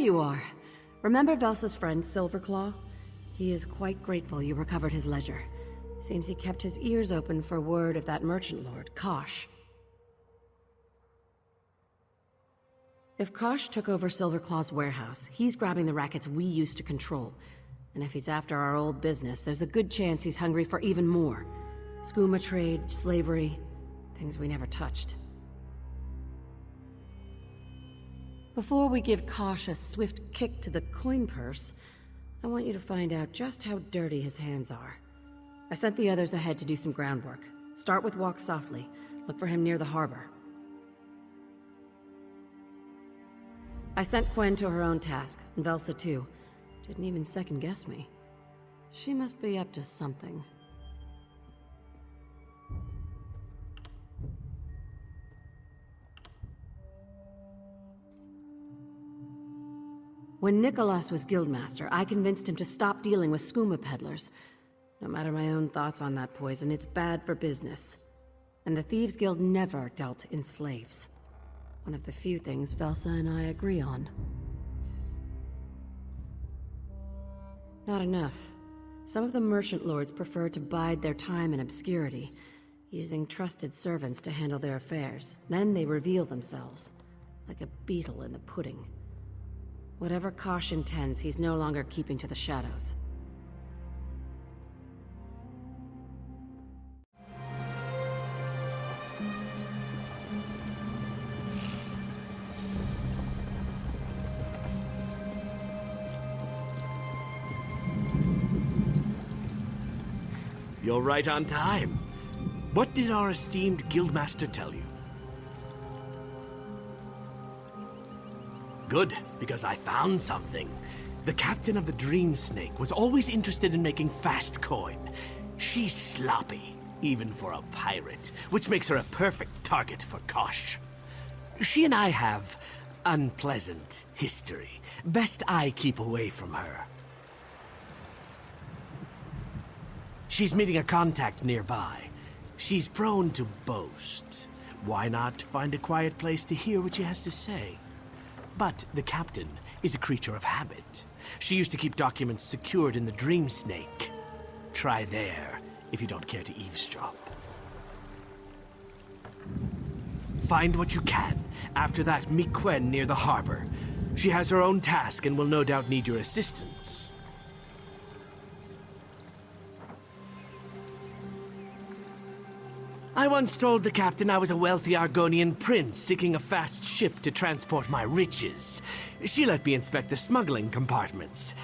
you are. Remember Velsa's friend, Silverclaw? He is quite grateful you recovered his ledger. Seems he kept his ears open for word of that merchant lord, Kosh. If Kosh took over Silverclaw's warehouse, he's grabbing the rackets we used to control. And if he's after our old business, there's a good chance he's hungry for even more. Skooma trade, slavery, things we never touched. Before we give Kosh a swift kick to the coin purse, I want you to find out just how dirty his hands are. I sent the others ahead to do some groundwork. Start with walk softly. Look for him near the harbor. I sent Quen to her own task, and Velsa too. Didn't even second guess me. She must be up to something. When Nicholas was guildmaster, I convinced him to stop dealing with skooma peddlers. No matter my own thoughts on that poison, it's bad for business. And the Thieves Guild never dealt in slaves. One of the few things Velsa and I agree on. Not enough. Some of the merchant lords prefer to bide their time in obscurity, using trusted servants to handle their affairs. Then they reveal themselves, like a beetle in the pudding. Whatever Kosh intends, he's no longer keeping to the shadows. You're right on time. What did our esteemed guildmaster tell you? Good, because I found something. The captain of the Dream Snake was always interested in making fast coin. She's sloppy, even for a pirate, which makes her a perfect target for Kosh. She and I have unpleasant history. Best I keep away from her. She's meeting a contact nearby. She's prone to boast. Why not find a quiet place to hear what she has to say? But the captain is a creature of habit. She used to keep documents secured in the Dream Snake. Try there, if you don't care to eavesdrop. Find what you can. After that, meet Quen near the harbor. She has her own task and will no doubt need your assistance. I once told the captain I was a wealthy Argonian prince seeking a fast ship to transport my riches. She let me inspect the smuggling compartments,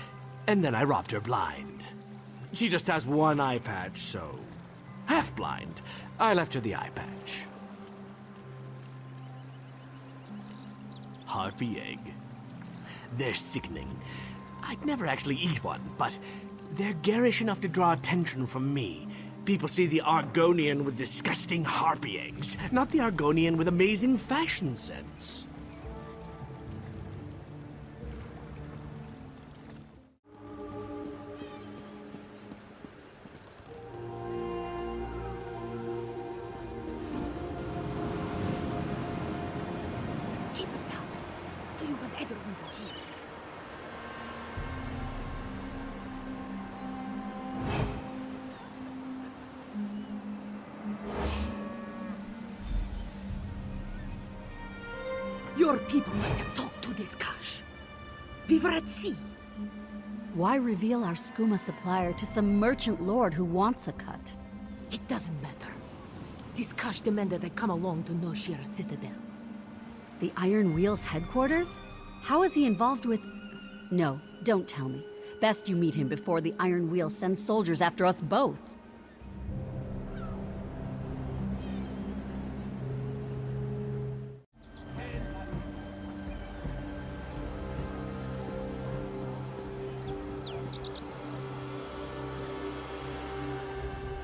and then I robbed her blind. She just has one eye patch, so... half blind. I left her the eye patch. Harpy egg. They're sickening. I'd never actually eat one, but they're garish enough to draw attention from me. People see the Argonian with disgusting harpy eggs, not the Argonian with amazing fashion sense. Keep it down. Do you want everyone to hear? Your people must have talked to this Kosh. We were at sea. Why reveal our skooma supplier to some merchant lord who wants a cut? It doesn't matter. This Kosh demanded I come along to Nowshera Citadel. The Iron Wheel's headquarters? How is he involved with... No, don't tell me. Best you meet him before the Iron Wheel sends soldiers after us both.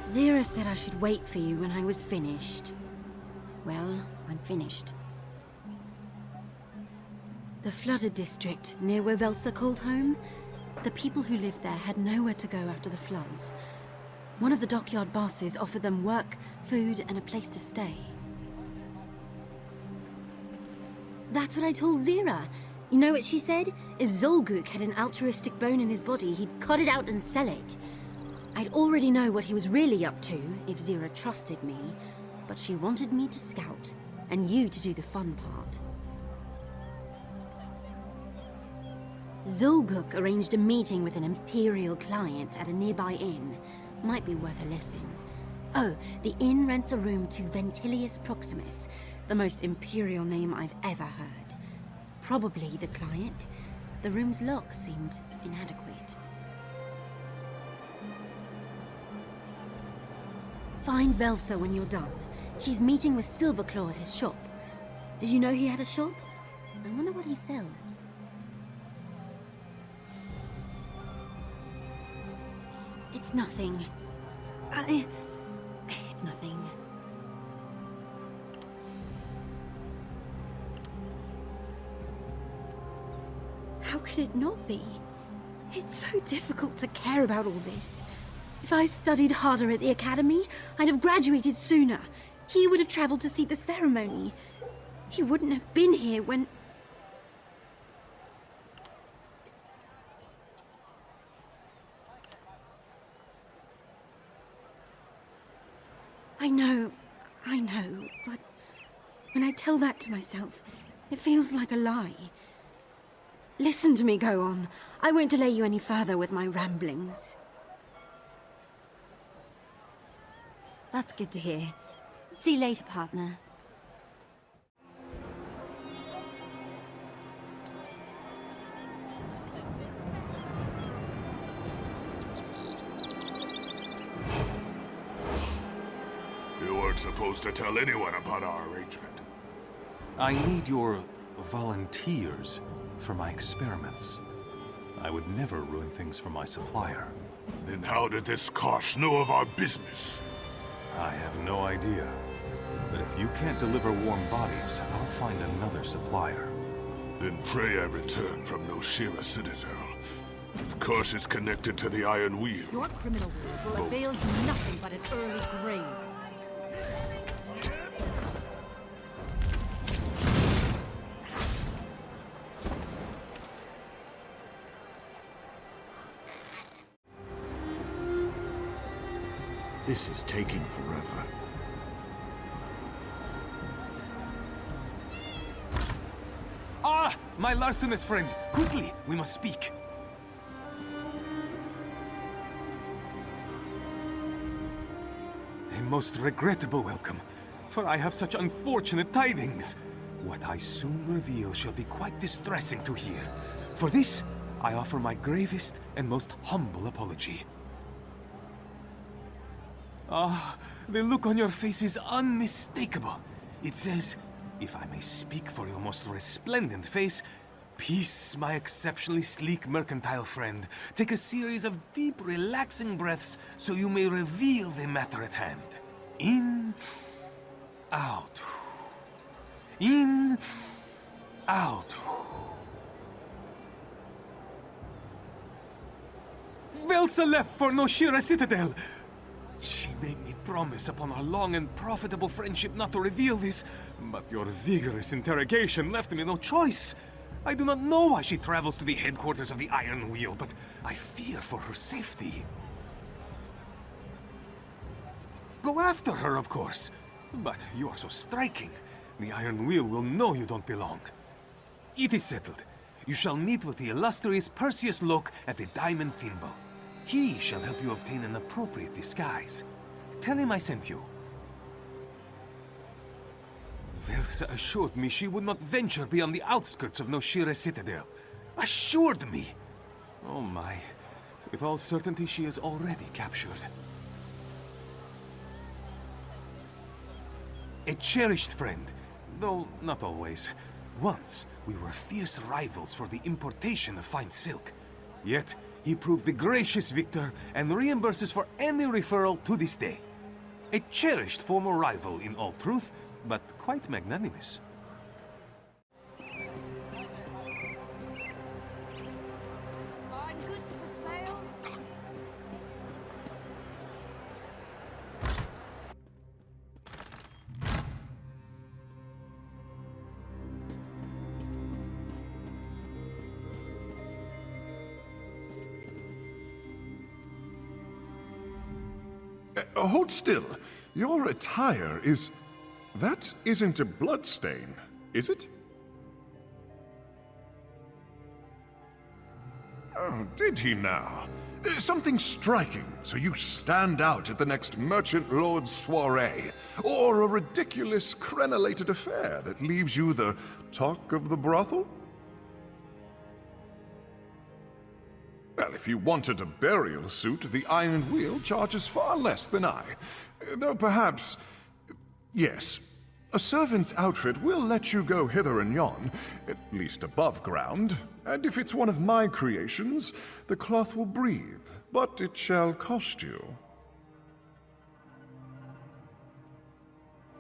Zira said I should wait for you when I was finished. Well, I'm finished. The flooded district, near where Velsa called home, the people who lived there had nowhere to go after the floods. One of the dockyard bosses offered them work, food, and a place to stay. That's what I told Zira. You know what she said? If Zulguk had an altruistic bone in his body, he'd cut it out and sell it. I'd already know what he was really up to if Zira trusted me, but she wanted me to scout, and you to do the fun part. Zulguk arranged a meeting with an Imperial client at a nearby inn. Might be worth a listen. Oh, the inn rents a room to Ventilius Proximus, the most Imperial name I've ever heard. Probably the client. The room's lock seemed inadequate. Find Velsa when you're done. She's meeting with Silverclaw at his shop. Did you know he had a shop? I wonder what he sells. It's nothing. It's nothing. How could it not be? It's so difficult to care about all this. If I studied harder at the academy, I'd have graduated sooner. He would have traveled to see the ceremony. He wouldn't have been here when... I know, but when I tell that to myself, it feels like a lie. Listen to me go on. I won't delay you any further with my ramblings. That's good to hear. See you later, partner. You weren't supposed to tell anyone about our arrangement. I need your volunteers for my experiments. I would never ruin things for my supplier. Then how did this Kosh know of our business? I have no idea. But if you can't deliver warm bodies, I'll find another supplier. Then pray I return from Nowshera Citadel. If Kosh is connected to the Iron Wheel... Your criminal ways will avail you nothing but an early grave. This is taking forever. Ah! My larcenous friend! Quickly! We must speak! A most regrettable welcome, for I have such unfortunate tidings. What I soon reveal shall be quite distressing to hear. For this, I offer my gravest and most humble apology. Ah, the look on your face is unmistakable. It says, if I may speak for your most resplendent face, peace, my exceptionally sleek mercantile friend. Take a series of deep, relaxing breaths so you may reveal the matter at hand. In, out. In, out. Velsa left for Nowshera Citadel. She made me promise upon our long and profitable friendship not to reveal this, but your vigorous interrogation left me no choice. I do not know why she travels to the headquarters of the Iron Wheel, but I fear for her safety. Go after her, of course. But you are so striking. The Iron Wheel will know you don't belong. It is settled. You shall meet with the illustrious Perseus Locke at the Diamond Thimble. He shall help you obtain an appropriate disguise. Tell him I sent you. Velsa assured me she would not venture beyond the outskirts of Nowshera Citadel. Assured me! Oh my. With all certainty she is already captured. A cherished friend, though not always. Once, we were fierce rivals for the importation of fine silk. Yet, he proved the gracious victor and reimburses for any referral to this day. A cherished former rival in all truth, but quite magnanimous. Fine goods for sale? Hold still. Your attire is... That isn't a bloodstain, is it? Oh, did he now? Something striking, so you stand out at the next Merchant Lord's soiree, or a ridiculous crenellated affair that leaves you the talk of the brothel? Well, if you wanted a burial suit, the Iron Wheel charges far less than I. Though perhaps... Yes, a servant's outfit will let you go hither and yon, at least above ground. And if it's one of my creations, the cloth will breathe, but it shall cost you.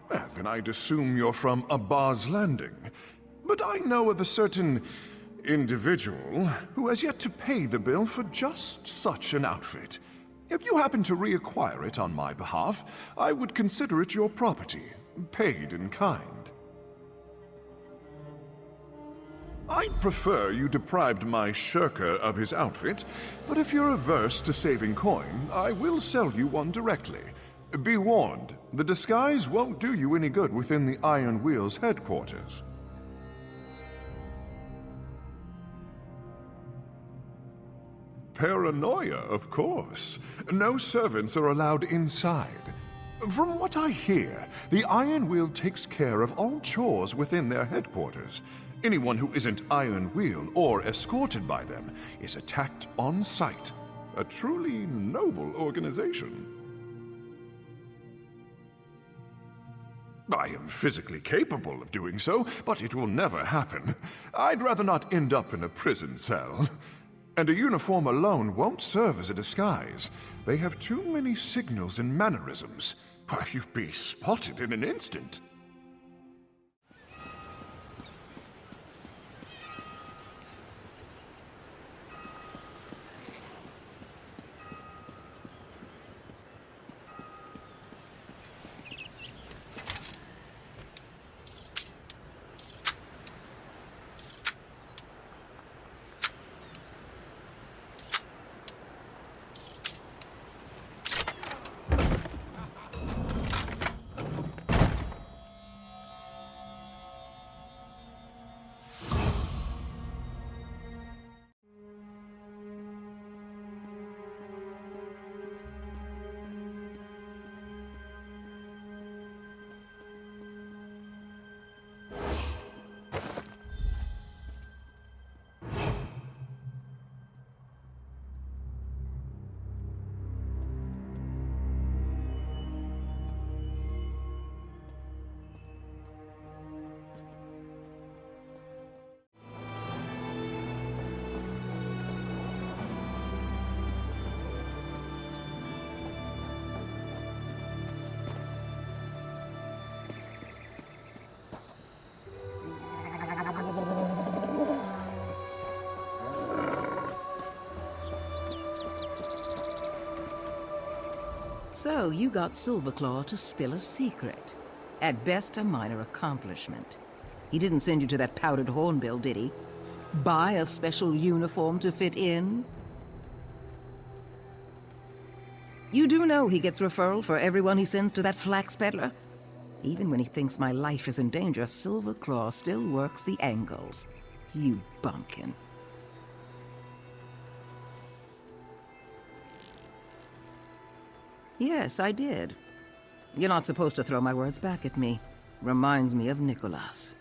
Well, then I'd assume you're from Abah's Landing. But I know of a certain individual who has yet to pay the bill for just such an outfit. If you happen to reacquire it on my behalf, I would consider it your property, paid in kind. I'd prefer you deprived my shirker of his outfit, but if you're averse to saving coin, I will sell you one directly. Be warned, the disguise won't do you any good within the Iron Wheel's headquarters. Paranoia, of course. No servants are allowed inside. From what I hear, the Iron Wheel takes care of all chores within their headquarters. Anyone who isn't Iron Wheel or escorted by them is attacked on sight. A truly noble organization. I am physically capable of doing so, but it will never happen. I'd rather not end up in a prison cell. And a uniform alone won't serve as a disguise. They have too many signals and mannerisms. Why, you'd be spotted in an instant. So, you got Silverclaw to spill a secret. At best, a minor accomplishment. He didn't send you to that powdered hornbill, did he? Buy a special uniform to fit in? You do know he gets referral for everyone he sends to that flax peddler? Even when he thinks my life is in danger, Silverclaw still works the angles. You bumpkin. Yes, I did. You're not supposed to throw my words back at me. Reminds me of Nicholas.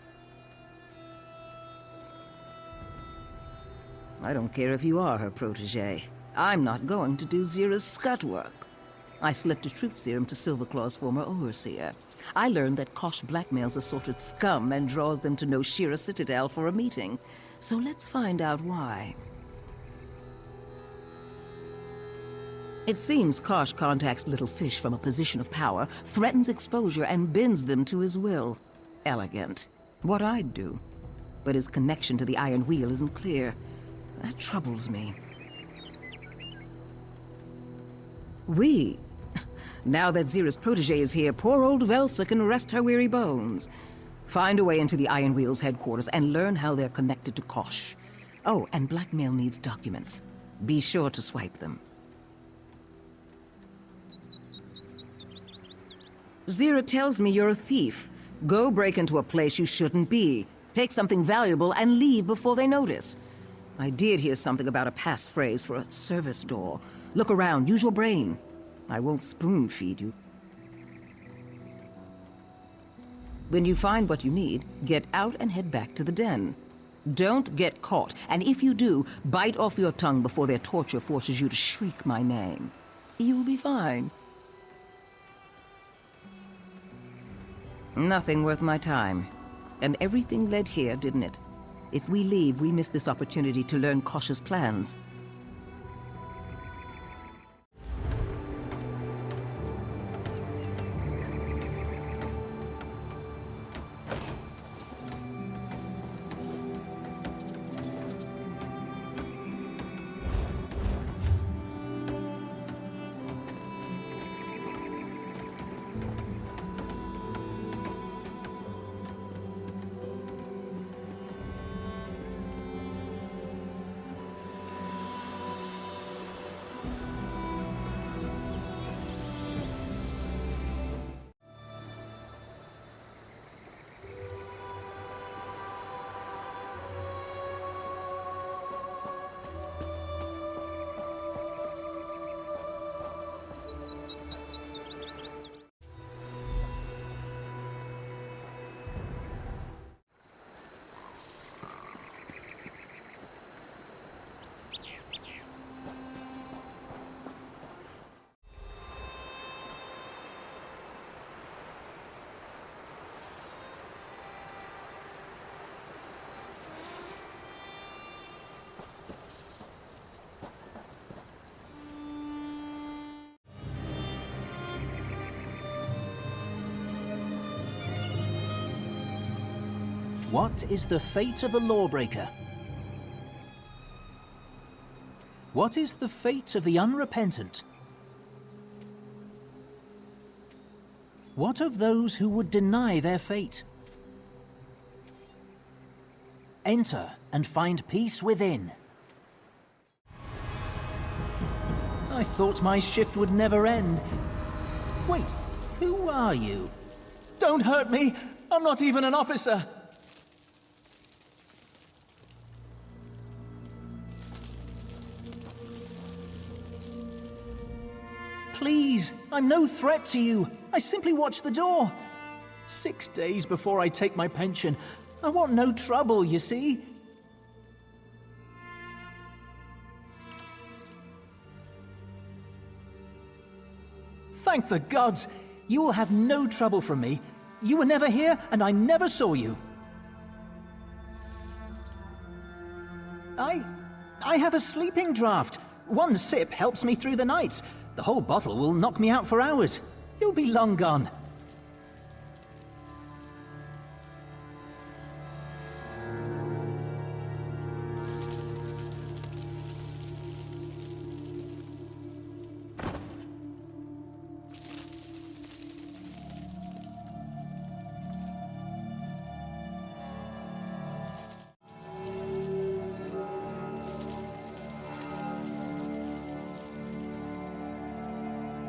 I don't care if you are her protege. I'm not going to do Zira's scut work. I slipped a truth serum to Silverclaw's former overseer. I learned that Kosh blackmails assorted scum and draws them to Nowshera Citadel for a meeting. So let's find out why. It seems Kosh contacts little fish from a position of power, threatens exposure, and bends them to his will. Elegant. What I'd do. But his connection to the Iron Wheel isn't clear. That troubles me. Now that Zira's protege is here, poor old Velsa can rest her weary bones. Find a way into the Iron Wheel's headquarters and learn how they're connected to Kosh. Oh, and blackmail needs documents. Be sure to swipe them. Zira tells me you're a thief. Go break into a place you shouldn't be. Take something valuable and leave before they notice. I did hear something about a passphrase for a service door. Look around, use your brain. I won't spoon feed you. When you find what you need, get out and head back to the den. Don't get caught, and if you do, bite off your tongue before their torture forces you to shriek my name. You'll be fine. Nothing worth my time. And everything led here, didn't it? If we leave, we miss this opportunity to learn Kosh's plans. What is the fate of the lawbreaker? What is the fate of the unrepentant? What of those who would deny their fate? Enter and find peace within. I thought my shift would never end. Wait, who are you? Don't hurt me! I'm not even an officer! Please, I'm no threat to you. I simply watch the door. 6 days before I take my pension. I want no trouble, you see. Thank the gods! You will have no trouble from me. You were never here, and I never saw you. I have a sleeping draught. One sip helps me through the nights. The whole bottle will knock me out for hours. You'll be long gone.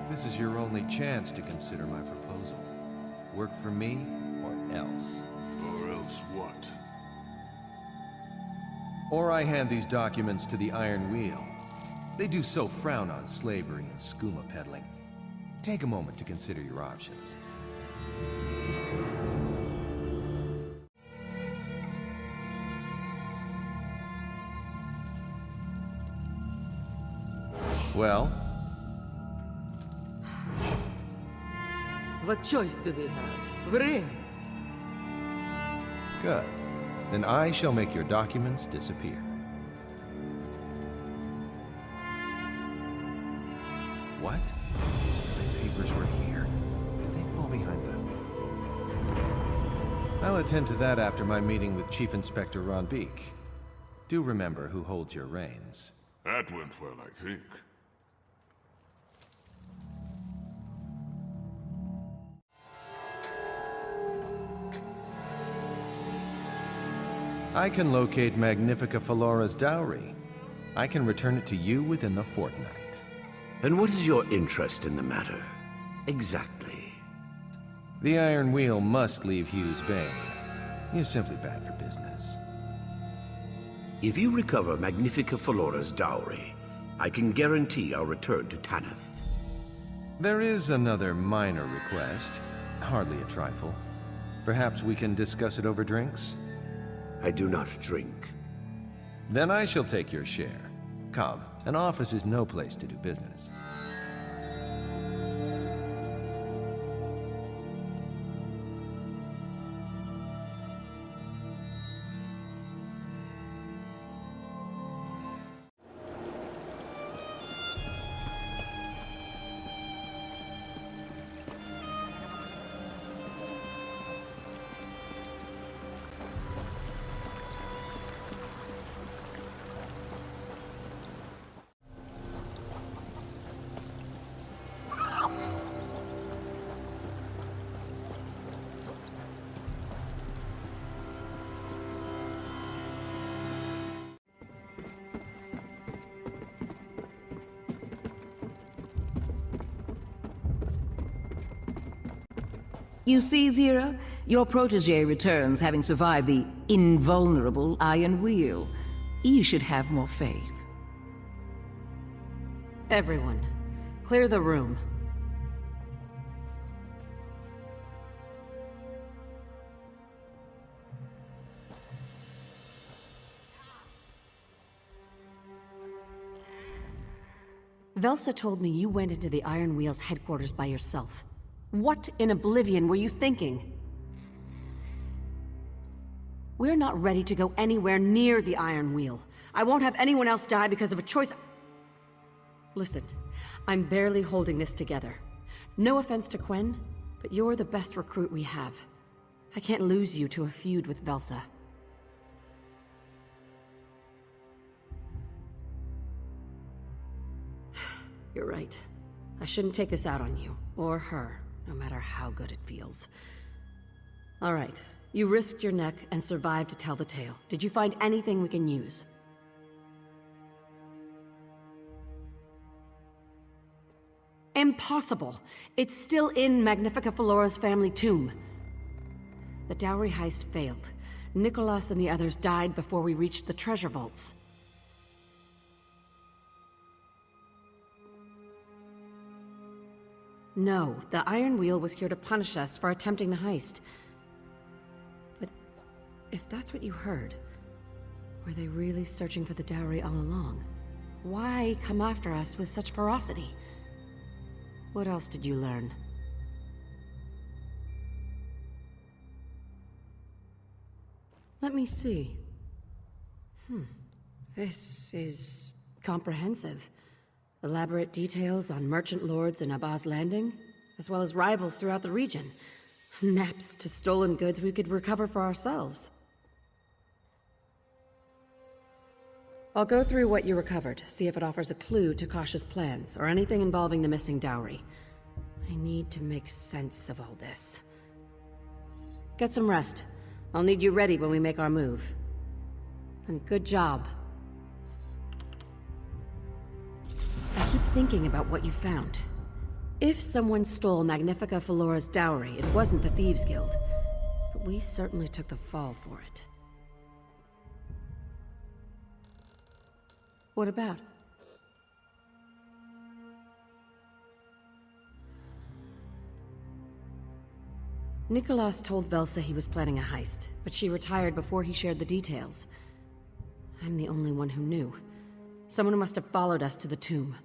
This is your only chance to consider my proposal. Work for me, or else. Or else what? Or I hand these documents to the Iron Wheel. They do so frown on slavery and skooma peddling. Take a moment to consider your options. Well? What choice do we have? We're in. Good. Then I shall make your documents disappear. What? My papers were here. Did they fall behind them? I'll attend to that after my meeting with Chief Inspector Ron Beek. Do remember who holds your reins. That went well, I think. I can locate Magnifica Falora's dowry. I can return it to you within the fortnight. And what is your interest in the matter? Exactly. The Iron Wheel must leave Hugh's Bane. He is simply bad for business. If you recover Magnifica Falora's dowry, I can guarantee our return to Tanith. There is another minor request. Hardly a trifle. Perhaps we can discuss it over drinks? I do not drink. Then I shall take your share. Come, an office is no place to do business. You see, Zira, your protege returns having survived the invulnerable Iron Wheel. You should have more faith. Everyone, clear the room. Velsa told me you went into the Iron Wheel's headquarters by yourself. What in oblivion were you thinking? We're not ready to go anywhere near the Iron Wheel. I won't have anyone else die because of a choice. Listen, I'm barely holding this together. No offense to Quen, but you're the best recruit we have. I can't lose you to a feud with Velsa. You're right. I shouldn't take this out on you, or her, no matter how good it feels. All right, you risked your neck and survived to tell the tale. Did you find anything we can use? Impossible! It's still in Magnifica Falora's family tomb. The dowry heist failed. Nicholas and the others died before we reached the treasure vaults. No, the Iron Wheel was here to punish us for attempting the heist. But if that's what you heard, were they really searching for the dowry all along? Why come after us with such ferocity? What else did you learn? Let me see. This is comprehensive. Elaborate details on merchant lords in Abah's Landing, as well as rivals throughout the region. Maps to stolen goods we could recover for ourselves. I'll go through what you recovered, see if it offers a clue to Kosh's plans, or anything involving the missing dowry. I need to make sense of all this. Get some rest. I'll need you ready when we make our move. And good job. I keep thinking about what you found. If someone stole Magnifica Falora's dowry, it wasn't the Thieves Guild. But we certainly took the fall for it. What about? Nicholas told Velsa he was planning a heist, but she retired before he shared the details. I'm the only one who knew. Someone must have followed us to the tomb.